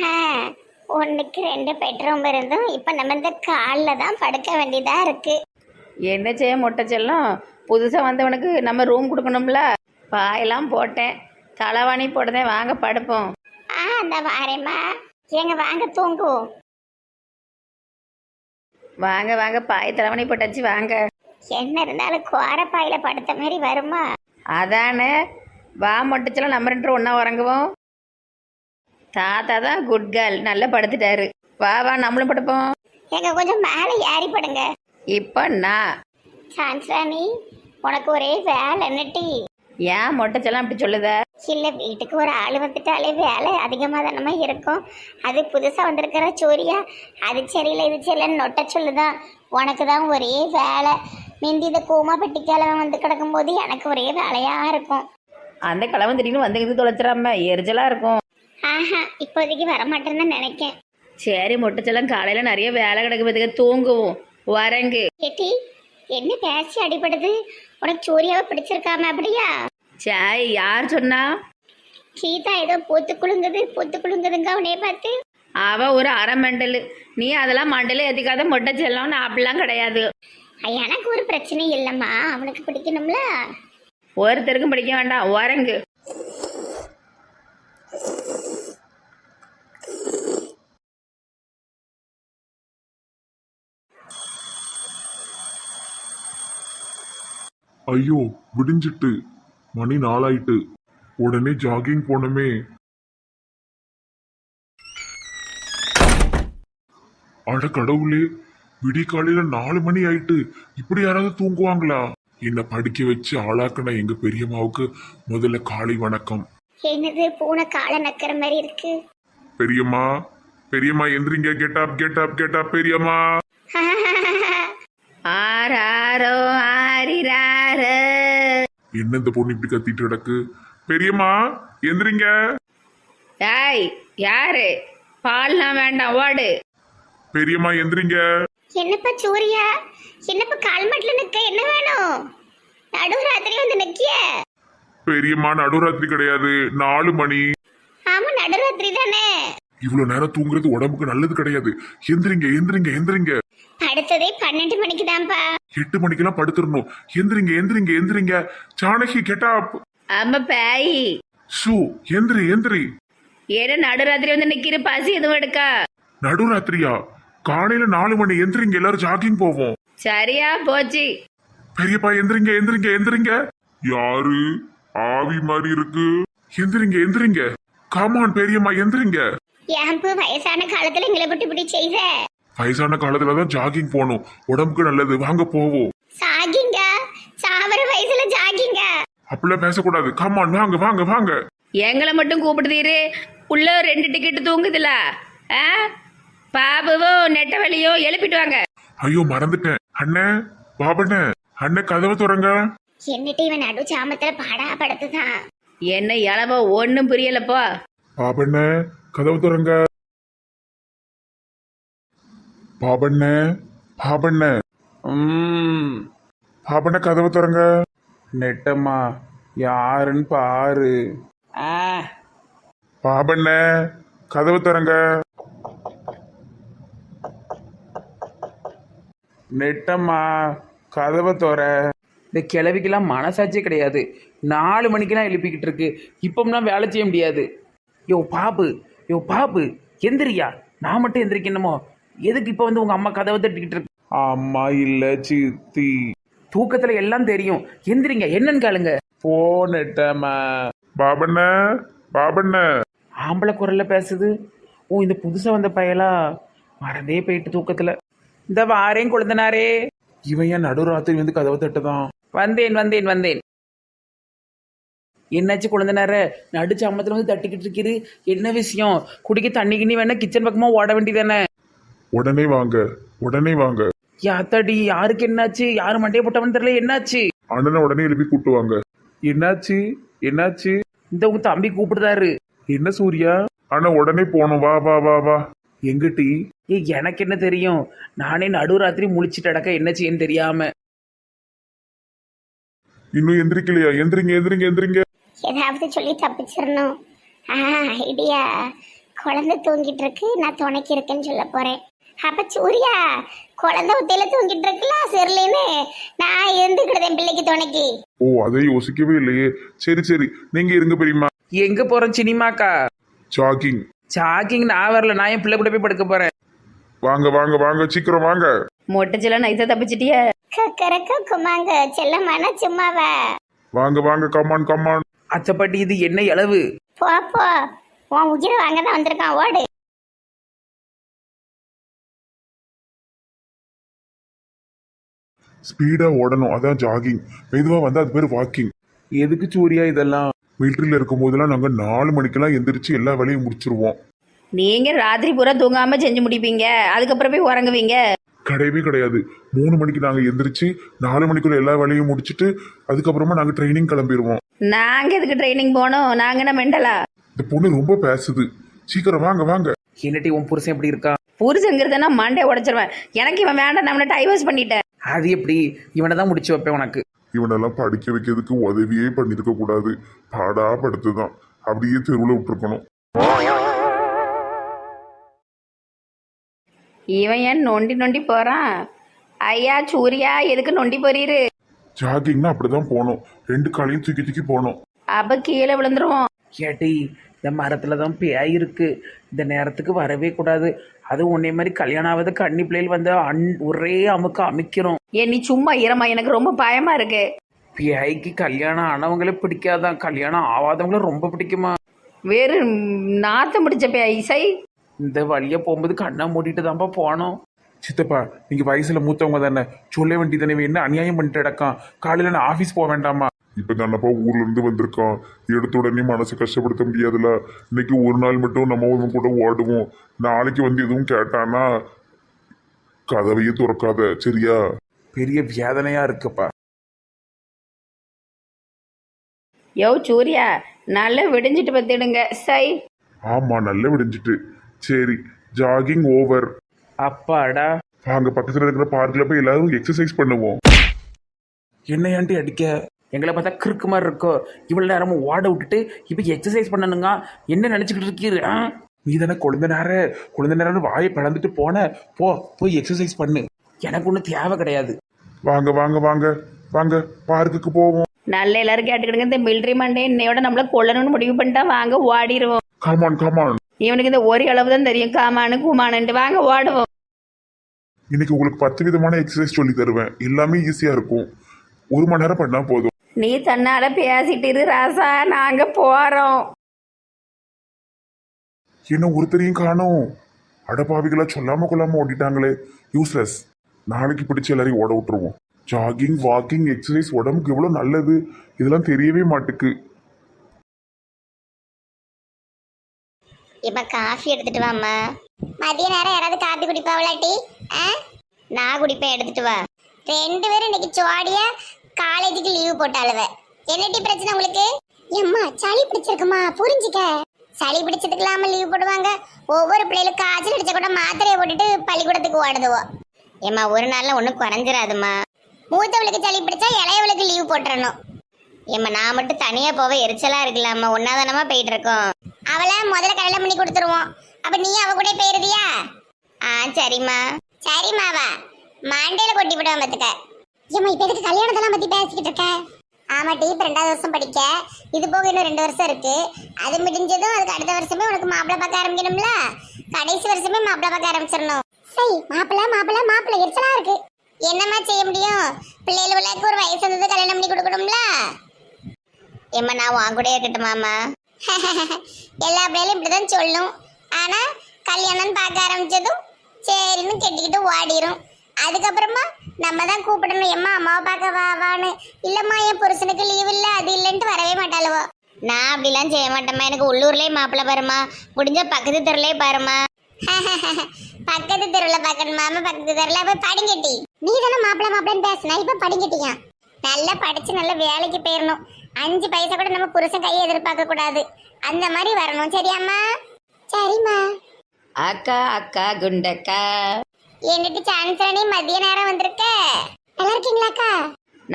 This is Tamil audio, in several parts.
ஆ, ஒண்ணுக்கு ரெண்டு பெட்ரூம் இருந்தும் இப்ப நம்ம இந்த காலில் தான் படுக்க வேண்டியதா இருக்கு. என்ன செய்ய மொட்டை செல்லம், புதுசாக வந்தவனுக்கு நம்ம ரூம் கொடுக்கணும்ல. பாயெல்லாம் போட்டேன், தலைவாணி போட்டதேன், வாங்க படுப்போம். அந்த வாரேம்மா. எங்க வாங்க தூங்குவோம். வாங்க வாங்க, பாய் தலைவாணி போட்டாச்சு வாங்க. என்ன இருந்தாலும் கோரப்பாயில படுத்த மாதிரி வருமா? அதானே, வா மொட்டை செல்லம், நம்ம ரெண்டு ஒன்றா உறங்குவோம். தாத்தா தான் குட் கேர்ள், நல்லா படுத்துட்டாரு. வா வா நம்மளும் படுப்போம். எங்க கொஞ்சம் மேலே ஏறி படுங்க. இப்போ நான் சான்ஸ்ராணி, உனக்கு ஒரே வேலை என்னட்டி? ஏன் மொட்டை செல்லம் அப்படி சொல்லுத? இல்ல, வீட்டுக்கு ஒரு ஆள் வந்துட்டாலே வேலை அதிகமாக தானமா இருக்கும். அது புதுசா வந்திருக்கிற சூரியா, அது சரியில்லை இது சரியில்லைன்னு நொட்ட சொல்லுதான். உனக்கு தான் ஒரே வேலை. மிந்தி இந்த கூமா பெட்டி கிழவன் வந்து கிடக்கும்போது எனக்கு ஒரே வேலையா இருக்கும். அந்த கிழவன் திடீர்னு வந்து இது தொலைச்சிடாம எரிச்சலாக இருக்கும். ஆஹா, இப்போதைக்கு வரமாட்டேன்னு நினைக்கேன். சரி மொட்டை செல்லம், காலையில் நிறைய வேலை கிடக்கு, தூங்குவோம். வரங்கு கேட்டி, என்ன பேசி அடிபடுது? உனக்கு சூர்யாவை பிடிச்சிருக்காம அப்படியா? சாய், யார் சொன்னா? கீதா ஏதோ பொத்து குலுங்குதுங்க அவனைய பார்த்து. அவ ஒரு அரை மண்டல், நீ அதெல்லாம் மண்டல எதுக்காத மொட்டை செல்லம், நான் அப்படிலாம் கிடையாது. எனக்கு ஒரு பிரச்சனை இல்லைம்மா, அவனுக்கு பிடிக்கணும்ல. ஒருத்தருக்கும் பிடிக்க வேண்டாம், வரங்கு. ஐயோ, விடிஞ்சிட்டு மணி 4 ஆயிட்டு. உடனே ஜாகிங் போனமே. அட கடவுளே, விடிகாலையில 4 மணி ஆயிட்டு. இப்படி யாராவது தூங்குவாங்களா? என்னை படிக்க வச்சு ஆளாக்குன எங்க பெரியம்மாவுக்கு முதல்ல காலை வணக்கம். என்னது, பூனை காலை நக்கிற மாதிரி இருக்கு. பெரியம்மா, பெரியம்மா எந்திரிங்க. கெட் அப் பெரியம்மா. ஆராரோ ஆரிராரோ. என்ன இந்த பொண்ணு இப்படி கத்திட்டு கிடக்கு? பெரியம்மா எந்திரிங்க. யாய், யாரு? பால்லாம் வேண்டாம், ஓடு. பெரியம்மா எந்திரிங்க. என்னப்பா சூர்யா, என்னப்பா கால் மாட்டில் நிக்க, என்ன வேணும்? நடுராத்திரி வந்து நிக்கிய? பெரியம்மா நடுராத்திரி கிடையாது, 4 மணி. ஆமா, நடுராத்திரி தானே. இவ்வளவு நேரம் தூங்குறது உடம்புக்கு நல்லது கிடையாது. எந்திரிங்க எந்திரிங்க எந்திரிங்க. அடுத்ததே 12 மணிக்கு தான்ப்பா. 8 மணிக்கெல்லாம் படுத்துடணும். எந்திரிங்க எந்திரிங்க எந்திரிங்க. ஜானகி கெட்டாப். அம்மா பேய், சு, எந்திரி. ஏன்னா நடுராத்திரி வந்து நிக்கிற, பசி எதுவும் எடுக்கா? நடுராத்திரியா? காலையில 4 மணி. எந்திரிங்க, எல்லாரும் ஜாகிங் போவோம். சரியா போச்சு. பெரியப்பா எந்திரிங்க. யாரு? ஆவி மாதிரி இருக்கு. எந்திரிங்க. காமான் பெரியம்மா எந்திரிங்க. ஏன்பு வயசான காலத்துல எங்களை விட்டு இப்படி செய்த? வயசான காலத்துலதான் ஜாகிங் போகணும், உடம்புக்கு நல்லது. வாங்க போவோம். சாகிங்க, சாவர வயசுல ஜாகிங்க. அப்படிலாம் பேசக்கூடாது. காமான் வாங்க. எங்களை மட்டும் கூப்பிடுதீரு, உள்ள 2 டிக்கெட் தூங்குதுல. பாபுவோ நெட்டவெளியோ எழுப்பிட்டு வாங்க. ஐயோ மறந்துட்டேன். அண்ணே, பாபண்ணே, அண்ணே கதவை திறங்க. என்னட்டு இவன் நடு சாமத்துல பாடா படுத்துதான். என்ன இளவோ ஒன்னும் புரியலப்போ. பாபண்ணே கதவு திறங்க. பாபண்ணே பாபண்ணே கதவு திறங்க. நெட்டம்மா யாருன்னு பாரு. பாபண்ணே கதவு திறங்க. நெட்டம்மா கதவை தோற. இந்த கிழவிக்கெல்லாம் மனசாட்சியே கிடையாது. 4 மணிக்கெல்லாம் எழுப்பிக்கிட்டு இருக்கு. இப்போம்லாம் வேலை செய்ய முடியாது. யோ பாபு எந்திரியா. நான் மட்டும் எந்திரிக்கணுமோ? எதுக்கு இப்போ வந்து உங்க அம்மா கதவை தட்டிக்கிட்டு இருக்கு? அம்மா இல்ல சித்தி. தூக்கத்துல எல்லாம் தெரியும். எந்திரிங்க, என்னன்னு கேளுங்க. போ நெட்டம்மா. பாபண்ணே ஆம்பளை குரல்ல பேசுது. ஓ, இந்த புதுசா வந்த பையலா? மறந்தே போயிட்டு தூக்கத்துல. இந்த வாரேன் கொழுந்தனாரே. இவன் ஏன் நடுராத்திரி வந்து கதவை தட்டுதான்? வந்தேன். என்னாச்சு கொழுந்தனார? நடு சாமத்துல வந்து தட்டிக்கிட்டு இருக்கிறது, என்ன விஷயம்? குடிக்க தண்ணி கிண்ணி வேணா கிச்சன் பக்கமா ஓட வேண்டியதானே? உடனே வாங்க. யாத்தாடி, யாருக்கு என்னாச்சு? யாரு மண்டையை போட்டவன்னு தெரியல. என்னாச்சு? அண்ணனை உடனே எழுப்பி கூட்டுவாங்க. என்னாச்சு? இந்த உங்க தம்பி கூப்பிடுதாரு. என்ன சூர்யா? அண்ணா உடனே போகணும். வா. எங்க டீ? எனக்கு என்ன தெரியும்? நானே நடுராத்திரி முழிச்சிட்டு அடக்க என்ன செய்யன்னு தெரியாம. இன்னும் எந்திரிக்கலையா? எந்திரிங்க. ஏதாவது சொல்லி தப்பிச்சிடணும். ஐடியா, குழந்தை தூங்கிட்டு இருக்கு, நான் துணைக்கு இருக்கேன்னு சொல்ல போறேன். அப்ப சூர்யா குழந்தை ஒத்தையில தூங்கிட்டு இருக்குல்ல செர்லின்னு, நான் இருந்துக்கிடுதேன் பிள்ளைக்கு துணைக்கு. ஓ, அதை யோசிக்கவே இல்லையே. சரி சரி, நீங்க இருங்க பெரியம்மா. எங்க போறோம் சினிமாக்கா? ஜாகிங். ஜாக்கிங் நான் வரல, நான் என் பிள்ளை கூட போய் படுக்க போறேன். வாங்க வாங்க வாங்க, சீக்கிரம் வாங்க. மொட்டைச்செல்லாம் நைஸா தப்பிச்சிட்டிய. கக்கரக்க குமாங்க செல்லமான சும்மாவா. வாங்க வாங்க, கமான் கமான். அச்சப்பாட்டி இது என்ன அளவு? போ போ, உன் உயிரை வாங்க தான் வந்திருக்கான், ஓடு. ஸ்பீடா ஓடணும், அதான் ஜாகிங். மெதுவா வந்தா அது பேர் வாக்கிங். எதுக்கு சூர்யா இதெல்லாம்? மிலிட்டரியில இருக்கும் போதெல்லாம் நாங்க 4 மணிக்கெல்லாம் எந்திரிச்சு எல்லா வேலையும் முடிச்சிருவோம். நீங்க ராத்திரி பூரா தூங்காம செஞ்சு முடிப்பீங்க, அதுக்கப்புறம் போய் உறங்குவீங்க. கிடையவே கிடையாது. 3 மணிக்கு நாங்க எந்திரிச்சு 4 மணிக்குள்ள எல்லா வேலையும் முடிச்சுட்டு அதுக்கப்புறமா நாங்க ட்ரைனிங் கிளம்பிடுவோம். நாங்க எதுக்கு ட்ரைனிங் போனோம்? நாங்க என்ன மெண்டலா? இந்த பொண்ணு ரொம்ப பேசுது. சீக்கிரம் வாங்க வாங்க. என்னட்டி உன் புருஷன் எப்படி இருக்கா? புருஷங்கிறதுனா மண்டே உடைச்சிருவேன். எனக்கு இவன் வேண்டாம், நான் டைவர்ஸ் பண்ணிட்டேன். அது எப்படி? இவனை தான் முடிச்சு வைப்பேன் உனக்கு. இவனெல்லாம் படிக்க வைக்கிறதுக்கு உதவியே பண்ணிருக்க கூடாது. பாடா படுத்துதான் அப்படியே தெருவில் விட்டுருக்கணும். இவன் ஏன் நொண்டி நொண்டி போறான்? ஐயா சூர்யா, எதுக்கு நொண்டி போறீரு? ஜாகிங்னா அப்படிதான் போகணும். 2 காலையும் தூக்கி தூக்கி போகணும். அப்ப கீழே விழுந்துருவோம். ஏட்டி இந்த மரத்துல தான் பேய் இருக்கு, இந்த நேரத்துக்கு வரவே கூடாது. அது உன்னை மாதிரி கல்யாணம் ஆகாத கன்னி பிள்ளைகள் வந்து ஒரே அமுக்க அமைக்கிறோம். ஏன் நீ சும்மா இரமா, எனக்கு ரொம்ப பயமா இருக்கு. பேய்க்கு கல்யாணம் ஆனவங்களே பிடிக்காதான், கல்யாணம் ஆகாதவங்கள ரொம்ப பிடிக்குமா? வேறு நாத்தம் முடிச்ச பேய் இசை. இந்த வழியா போகும்போது கண்ணா மூடிட்டு தான்ப்பா போனோம். சித்தப்பா, நீங்க வயசுல மூத்தவங்க தானே, சொல்ல வேண்டியதானே. என்ன அநியாயம் பண்ணிட்டு கிடக்கான். காலையில நான் ஆபீஸ் போக வேண்டாமா? இப்ப தானப்பா ஊர்ல இருந்து வந்திருக்கான். எடுத்த உடனே மனசு கஷ்டப்படுத்த முடியாதுல்ல. இன்னைக்கு ஒரு நாள் மட்டும் நம்ம இவன் கூட ஓடுவோம். நாளைக்கு வந்து எதுவும் கேட்டானா கதவையே துறக்காத, சரியா? பெரிய வேதனையா இருக்குப்பா. யோ சூர்யா, நல்லா விடிஞ்சிட்டு பத்திடுங்க. சை. ஆமா, நல்ல விடிஞ்சிட்டு. சரி, ஜாகிங் ஓவர். அப்பாடா. வாங்க பக்கத்துல இருக்கிற பார்க்ல போய் எல்லாரும் எக்ஸசைஸ் பண்ணுவோம். என்ன ஏன்ட்டி அடிக்க? எங்களை பார்த்தா கிறுக்கு மாதிரி இருக்கோ? இவ்வளவு நேரமும் ஓட விட்டுட்டு இப்ப எக்ஸசைஸ் பண்ணணுங்க. என்ன நினைச்சுக்கிட்டு இருக்கீரு? நீ தானே குழந்தை நேரம் வாயை பிளந்துட்டு போய் எக்ஸசைஸ் பண்ணு. எனக்கு ஒன்றும் தேவை கிடையாது. வாங்க வாங்க வாங்க வாங்க, பார்க்குக்கு போவோம். நல்ல எல்லாரும் கேட்டுக்கிடுங்க. இந்த மிலிட்ரி மண்டே இன்னையோட நம்மள கொல்லணும்னு முடிவு பண்ணிட்டா வாங்க ஓடிடுவோம். Come on come on. இவனுக்கு இந்த ஒரு அளவு தான் தெரியும், காமானு குமானுன்ட்டு. வாங்க ஓடுவோம். இன்னைக்கு உங்களுக்கு 10 விதமான எக்ஸசைஸ் சொல்லி தருவேன். எல்லாமே ஈஸியா இருக்கும். 1 மணி நேரம் பண்ணா போதும். நீ தன்னால பேசிட்டு இரு ராசா, நாங்க போறோம். என்ன ஒருத்தரையும் காணோம். அடப்பாவிகளா சொல்லாம கொள்ளாம ஓடிட்டாங்களே, யூஸ்லெஸ். நாளைக்கு பிடிச்சு எல்லாரையும் ஓட விட்டுருவோம். ஜாகிங், வாக்கிங், எக்ஸசைஸ் உடம்புக்கு எவ்வளவு நல்லது. இதெல்லாம் தெரியவே மாட்டுக்கு. இப்ப காஃபி எடுத்துட்டு வாம்மா. மதிய நேரம் யாராவது காபி குடிப்பாவளாட்டி? நான் குடிப்பேன், எடுத்துட்டு வா. 2 பேரும் இன்னைக்கு ஜோடியா காலேஜுக்கு லீவு போட்டாளுவ. என்னடி பிரச்சனை உங்களுக்கு? எம்மா சளி பிடிச்சிருக்குமா, புரிஞ்சுக்க. சளி பிடிச்சதுக்கெல்லாம லீவு போடுவாங்க. ஒவ்வொரு பிள்ளைகளும் காய்ச்சல் அடிச்ச கூட மாத்திரையை போட்டுட்டு பள்ளிக்கூடத்துக்கு ஓடுதுவோ. ஏம்மா ஒரு நாள்ல ஒன்றும் குறைஞ்சிடாதுமா. மூத்தவளுக்கு சளி பிடிச்சா இளையவளுக்கு லீவு போட்டுறணும். ஏம்மா நான் மட்டும் தனியா போக எரிச்சலா இருக்கலாமா, ஒன்னாதானமா போயிட்டு இருக்கோம். அவளை முதல்ல கல்யாணம் பண்ணி கொடுத்துருவோம். அப்ப நீ அவ கூட போயிருதியா? சரிம்மா. சரிம்மாவா, மண்டையில கொட்டி விடுவோம் பத்துக்க. ஏம்மா இப்ப எதுக்கு கல்யாணத்தெல்லாம் பத்தி பேசிக்கிட்டு இருக்க? ஆமாட்டி, இப்ப 2வது வருஷம் படிக்க. இது போக இன்னும் 2 வருஷம் இருக்கு. அது முடிஞ்சதும் அதுக்கு அடுத்த வருஷமே உனக்கு மாப்பிள்ளை பார்க்க ஆரம்பிக்கணும்ல. கடைசி வருஷமே மாப்பிள்ளை பார்க்க ஆரம்பிச்சிடணும். சரி, மாப்பிள்ளை எரிச்சலா இருக்கு. என்னம்மா செய்ய முடியும்? பிள்ளைகளுக்கு ஒரு வயசு வந்தது கல்யாணம் பண்ணி கொடுக்கணும்ல. ஏம்மா நான் உன் கூட இருக்கட்டுமாம்மா? எல்லா பிள்ளைகளும் இப்படிதான் சொல்லும். ஆனா கல்யாணம் பார்க்க ஆரம்பிச்சதும் சரின்னு கெட்டிக்கிட்டு ஓடிரும். அதுக்கப்புறமா நம்ம தான் கூப்பிடணும். எம்மா அம்மாவை பார்க்க வான்னு. இல்லம்மா என் புருஷனுக்கு லீவ் இல்லை, அது இல்லைன்ட்டு வரவே மாட்டாளுவோ. நான் அப்படிலாம் செய்ய மாட்டேம்மா. எனக்கு உள்ளூர்லயே மாப்பிள்ளை பாருமா, முடிஞ்ச பக்கத்து தெருலயே பாருமா. பக்கத்து தெருவில் பார்க்கணுமா? பக்கத்து தெருவில் போய் படிங்கட்டி. நீ தானே மாப்பிள்ளைன்னு பேசினா, இப்ப படிங்கட்டியா? நல்லா படிச்சு நல்ல வேலைக்கு போயிடணும். 5 பைசா கூட நம்ம புருஷன் கையை எதிர்பார்க்க கூடாது. அந்த மாதிரி வரணும், சரியாம்மா? சரிம்மா. அக்கா அக்கா குண்டக்கா. என்னட்டு சான்சரணி மதிய நேரம் வந்திருக்க. நல்லா இருக்கீங்களாக்கா?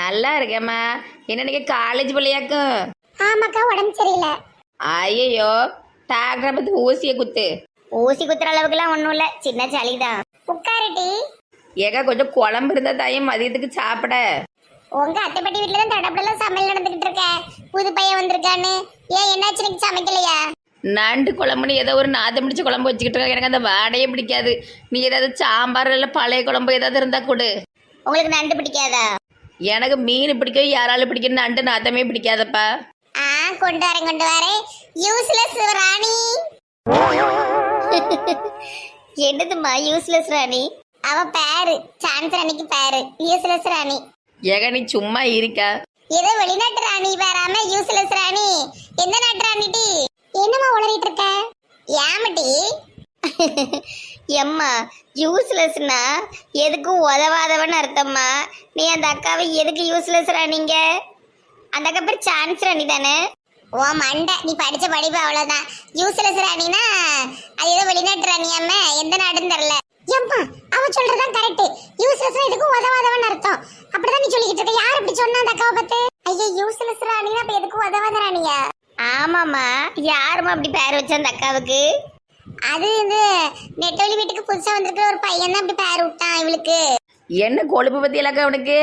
நல்லா இருக்கேம்மா. என்ன நீங்க காலேஜ் பிள்ளையாக்கும்? ஆமாக்கா, உடம்பு சரியில்லை. ஐயோ, டாக்டரை பத்தி ஊசியை குத்து. ஊசி குத்துற அளவுக்குலாம் ஒன்றும் இல்லை, சின்ன சளிதான். உட்காருட்டி. ஏக கொஞ்சம் குழம்பு இருந்தா தாயும் மதியத்துக்கு சாப்பிட. உங்க அத்தைப்பட்டி வீட்டுல தான் தடப்படலாம் சமையல் நடந்துகிட்டு இருக்க. புது பையன் வந்திருக்கான்னு. ஏன் என்னாச்சு, இன்னைக்கு சமைக்கலையா? நண்டு குழம்புன்னு ஏதோ ஒரு நாதம் பிடிச்ச குழம்பு வச்சுக்கிட்டு இருக்க. எனக்கு அந்த வாடையே பிடிக்காது. நீ ஏதாவது சாம்பார் இல்லை பழைய குழம்பு ஏதாவது இருந்தா கொடு. உங்களுக்கு நண்டு பிடிக்காதா? எனக்கு மீன் பிடிக்கும், யாராலும் பிடிக்கும், நண்டு நாத்தமே பிடிக்காதப்பா. கொண்டு வரேன். யூஸ்லெஸ் ராணி. என்னதுமா யூஸ்லெஸ் ராணி? அவ பேரு சான்ஸ் ராணிக்கு பேரு யூஸ்லெஸ் ராணி. ஏக நீ சும்மா இருக்கா? ஏதோ வெளிநாட்டு ராணி வராம யூஸ்லெஸ் ராணி. எந்த நாட்டு ராணிட்டி? என்னம்மா உளறிட்டு இருக்க? ஏமட்டி? எம்மா யூஸ்லெஸ்னா எதுக்கும் உதவாதவன்னு அர்த்தம்மா. நீ அந்த அக்காவை எதுக்கு யூஸ்லெஸ் ராணிங்க? அந்த அக்கா பேர் சான்ஸ் ராணி தானே? ஓ மண்டை, நீ படிச்ச படிப்பு அவ்வளவுதான். யூஸ்லெஸ் ராணினா அது ஏதோ வெளிநாட்டு ராணியாம, எந்த நாடுன்னு தெரியல. எம்மா அவ சொல்றதான் கரெக்ட். யூஸ்லெஸ் எதுக்கும் உதவாதவன்னு அர்த்தம். அப்படிதான் நீ சொல்லிக்கிட்டு இருக்க. யார் இப்படி சொன்னா அந்த அக்காவை பத்தி? ஐயா யூஸ்லெஸ் ராணினா அப்ப எதுக்கும் உதவாத ராணியா? ஆமாம்மா, யாருமா அப்படி பேர் வச்ச அந்த அக்காவுக்கு? அது இது நெட்டவழி வீட்டுக்கு புதுசா வந்திருக்கிற ஒரு பையன் தான் அப்படி பேர் விட்டான் இவளுக்கு. என்ன கொழுப்பு பத்தி இலக்கா அவனுக்கு?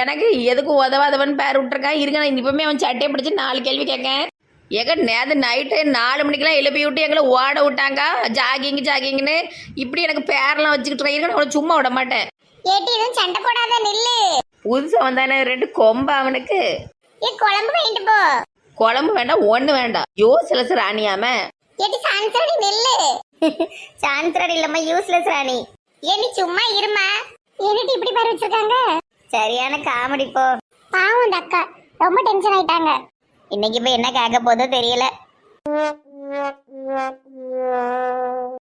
எனக்கு எதுக்கு உதவாதவன் பேர் விட்டுருக்கான். இருங்க, நான் இப்பவுமே அவன் சட்டையை பிடிச்சி 4 கேள்வி கேட்கேன். ஏங்க நேற்று நைட்டு 4 மணிக்கெல்லாம் எழுப்பி விட்டு எங்களை ஓட விட்டாங்க ஜாகிங்னு. இப்படி எனக்கு பேரெல்லாம் வச்சுக்கிட்டு இருக்க. இருங்க, அவனை சும்மா விட மாட்டேன். ஏட்டி எதுவும் சண்டை போடாத, நில்லு. புதுசா வந்தானே 2 கொம்பு அவனுக்கு. குழம்பு வாங்கிட்டு போ. குழம்பு வேண்டாம், ஒண்ணு வேண்டாம். யூஸ்லெஸ் ராணியாம. ஏட்டி சான்ஸ் ராணி நில்லு. சான்ஸ் ராணி இல்லம்மா, யூஸ்லெஸ் ராணி. ஏடி சும்மா இருமா. என்னடி இப்படி பேர் வச்சிருக்காங்க? சரியான காமெடி போ. பாவம் அந்த அக்கா ரொம்ப டென்ஷன் ஆயிட்டாங்க. இன்னைக்கு போய் என்ன கேட்க போதோ தெரியல.